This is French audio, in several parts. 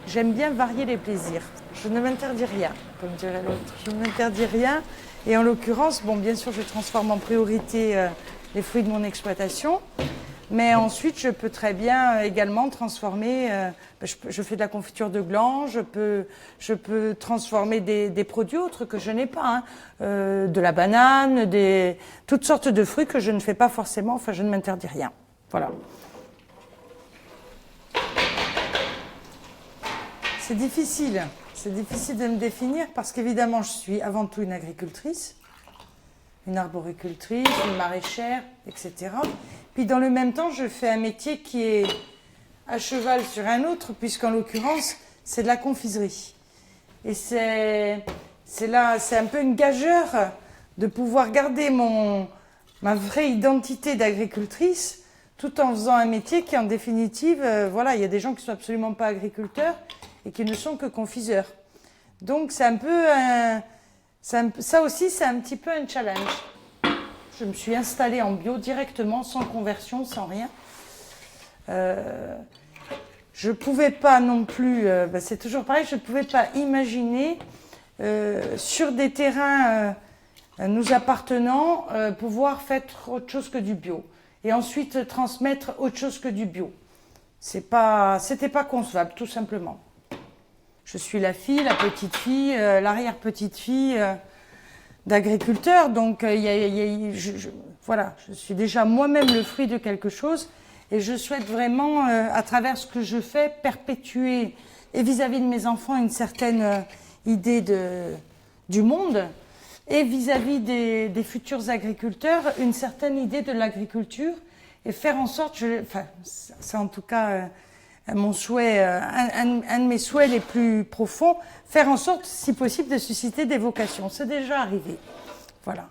j'aime bien varier les plaisirs. Je ne m'interdis rien, comme dirait l'autre. Je ne m'interdis rien. Et en l'occurrence, bon, bien sûr, je transforme en priorité les fruits de mon exploitation. Mais ensuite, je peux très bien également transformer, je fais de la confiture de gland, je peux transformer des produits autres que je n'ai pas, hein, de la banane, toutes sortes de fruits que je ne fais pas forcément, enfin je ne m'interdis rien. Voilà. C'est difficile de me définir parce qu'évidemment je suis avant tout une agricultrice, une arboricultrice, une maraîchère, etc. Puis dans le même temps, je fais un métier qui est à cheval sur un autre, puisqu'en l'occurrence, c'est de la confiserie. Et c'est un peu une gageure de pouvoir garder ma vraie identité d'agricultrice, tout en faisant un métier qui, en définitive, voilà, il y a des gens qui ne sont absolument pas agriculteurs et qui ne sont que confiseurs. Donc c'est un peu ça aussi, c'est un petit peu un challenge. Je me suis installée en bio directement, sans conversion, sans rien. Je ne pouvais pas non plus, c'est toujours pareil, je ne pouvais pas imaginer sur des terrains nous appartenant pouvoir faire autre chose que du bio. Et ensuite transmettre autre chose que du bio. C'était pas concevable, tout simplement. Je suis la fille, la petite-fille, l'arrière-petite-fille d'agriculteurs. Donc, voilà, je suis déjà moi-même le fruit de quelque chose. Et je souhaite vraiment, à travers ce que je fais, perpétuer, et vis-à-vis de mes enfants, une certaine idée du monde. Et vis-à-vis des futurs agriculteurs, une certaine idée de l'agriculture. Et faire en sorte, c'est en tout cas mon souhait, un de mes souhaits les plus profonds, faire en sorte, si possible, de susciter des vocations. C'est déjà arrivé. Voilà.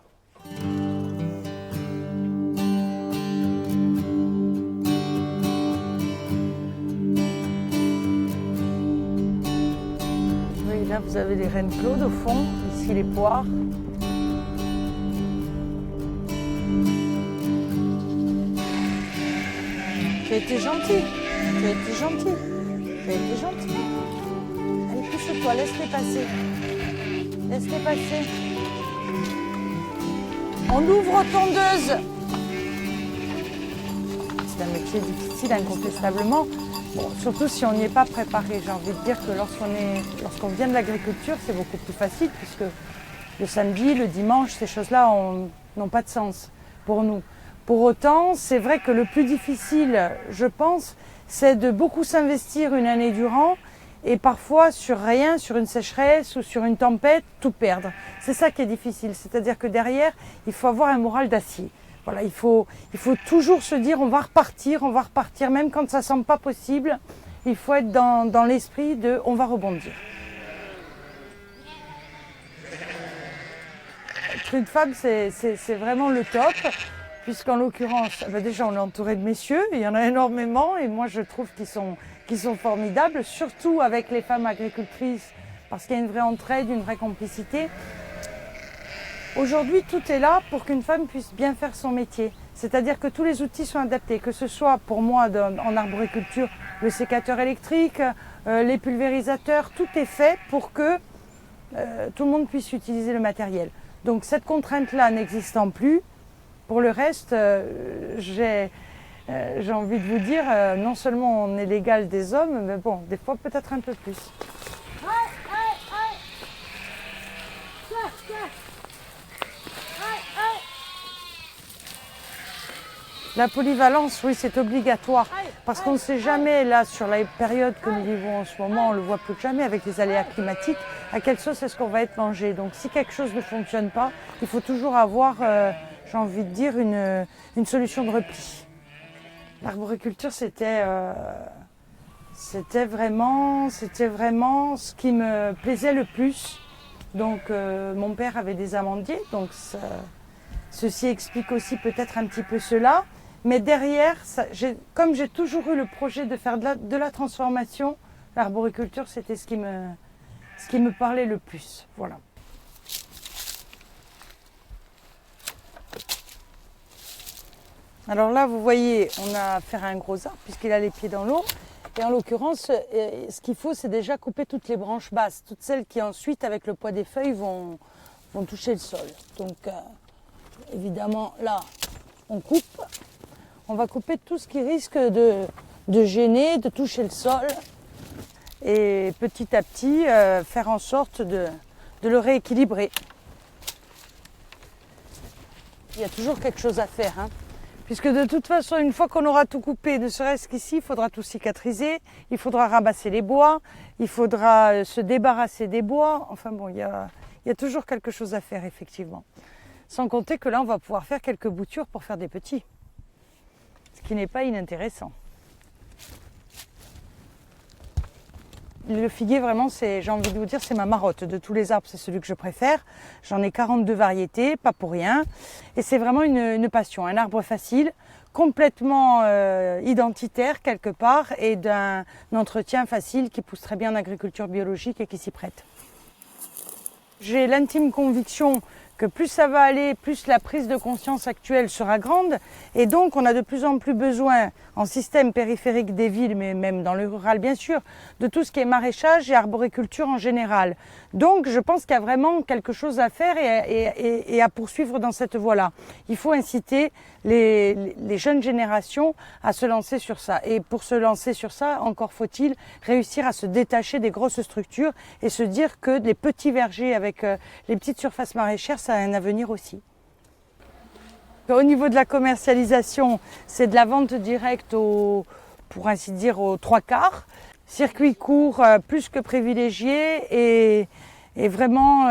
Oui, là, vous avez les reines Claude au fond, ici les poires. Tu as été gentil. Tu as été gentil. Tu as été gentil. Allez, pousse-toi, laisse-les passer. Laisse-les passer. On ouvre tondeuse. C'est un métier difficile, incontestablement. Bon, surtout si on n'y est pas préparé. J'ai envie de dire que lorsqu'on vient de l'agriculture, c'est beaucoup plus facile puisque le samedi, le dimanche, ces choses-là n'ont pas de sens pour nous. Pour autant, c'est vrai que le plus difficile, je pense, c'est de beaucoup s'investir une année durant et parfois sur rien, sur une sécheresse ou sur une tempête, tout perdre. C'est ça qui est difficile, c'est-à-dire que derrière, il faut avoir un moral d'acier. Voilà, il faut toujours se dire on va repartir, même quand ça ne semble pas possible. Il faut être dans l'esprit de on va rebondir. Être une femme, c'est vraiment le top. Puisqu'en l'occurrence, déjà on est entouré de messieurs, il y en a énormément et moi je trouve qu'ils sont formidables, surtout avec les femmes agricultrices, parce qu'il y a une vraie entraide, une vraie complicité. Aujourd'hui, tout est là pour qu'une femme puisse bien faire son métier. C'est-à-dire que tous les outils sont adaptés, que ce soit pour moi en arboriculture, le sécateur électrique, les pulvérisateurs, tout est fait pour que tout le monde puisse utiliser le matériel. Donc cette contrainte-là n'existant plus, pour le reste, j'ai envie de vous dire, non seulement on est l'égal des hommes, mais bon, des fois peut-être un peu plus. La polyvalence, oui, c'est obligatoire, parce qu'on ne sait jamais, là, sur la période que nous vivons en ce moment, on ne le voit plus que jamais avec les aléas climatiques, à quelle sauce est-ce qu'on va être mangé. Donc si quelque chose ne fonctionne pas, il faut toujours avoir, j'ai envie de dire, une solution de repli. L'arboriculture, c'était vraiment ce qui me plaisait le plus. Donc mon père avait des amandiers, donc ceci explique aussi peut-être un petit peu cela. Mais derrière, comme j'ai toujours eu le projet de faire de la transformation, l'arboriculture, c'était ce qui me parlait le plus. Voilà. Alors là, vous voyez, on a affaire à un gros arbre puisqu'il a les pieds dans l'eau. Et en l'occurrence, ce qu'il faut, c'est déjà couper toutes les branches basses, toutes celles qui ensuite, avec le poids des feuilles, vont toucher le sol. Donc, évidemment, là, on coupe. On va couper tout ce qui risque de gêner, de toucher le sol. Et petit à petit, faire en sorte de le rééquilibrer. Il y a toujours quelque chose à faire, hein. Puisque de toute façon, une fois qu'on aura tout coupé, ne serait-ce qu'ici, il faudra tout cicatriser, il faudra ramasser les bois, il faudra se débarrasser des bois. Enfin bon, il y a toujours quelque chose à faire, effectivement. Sans compter que là, on va pouvoir faire quelques boutures pour faire des petits. Ce qui n'est pas inintéressant. Le figuier, vraiment, j'ai envie de vous dire, c'est ma marotte. De tous les arbres, c'est celui que je préfère. J'en ai 42 variétés, pas pour rien. Et c'est vraiment une passion. Un arbre facile, complètement identitaire quelque part, et d'un entretien facile qui pousse très bien en agriculture biologique et qui s'y prête. J'ai l'intime conviction que plus ça va aller, plus la prise de conscience actuelle sera grande. Et donc, on a de plus en plus besoin, en système périphérique des villes, mais même dans le rural bien sûr, de tout ce qui est maraîchage et arboriculture en général. Donc, je pense qu'il y a vraiment quelque chose à faire et à poursuivre dans cette voie-là. Il faut inciter les jeunes générations à se lancer sur ça. Et pour se lancer sur ça, encore faut-il réussir à se détacher des grosses structures et se dire que les petits vergers avec les petites surfaces maraîchères, ça a un avenir aussi. Au niveau de la commercialisation, c'est de la vente directe pour ainsi dire aux 3/4. Circuit court plus que privilégié et vraiment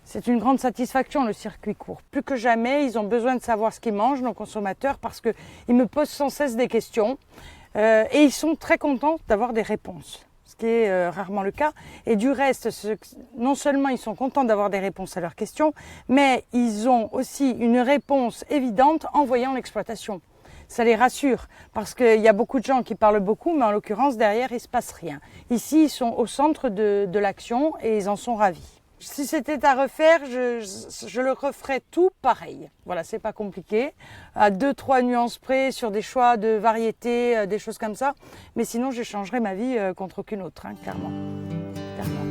c'est une grande satisfaction le circuit court. Plus que jamais, ils ont besoin de savoir ce qu'ils mangent, nos consommateurs, parce qu'ils me posent sans cesse des questions et ils sont très contents d'avoir des réponses. Ce qui est rarement le cas. Et du reste, non seulement ils sont contents d'avoir des réponses à leurs questions, mais ils ont aussi une réponse évidente en voyant l'exploitation. Ça les rassure, parce qu'il y a beaucoup de gens qui parlent beaucoup, mais en l'occurrence, derrière, il ne se passe rien. Ici, ils sont au centre de l'action et ils en sont ravis. Si c'était à refaire, je le referais tout pareil. Voilà, c'est pas compliqué. À 2-3 nuances près sur des choix de variétés, des choses comme ça. Mais sinon, je changerais ma vie contre aucune autre, hein, clairement. Clairement.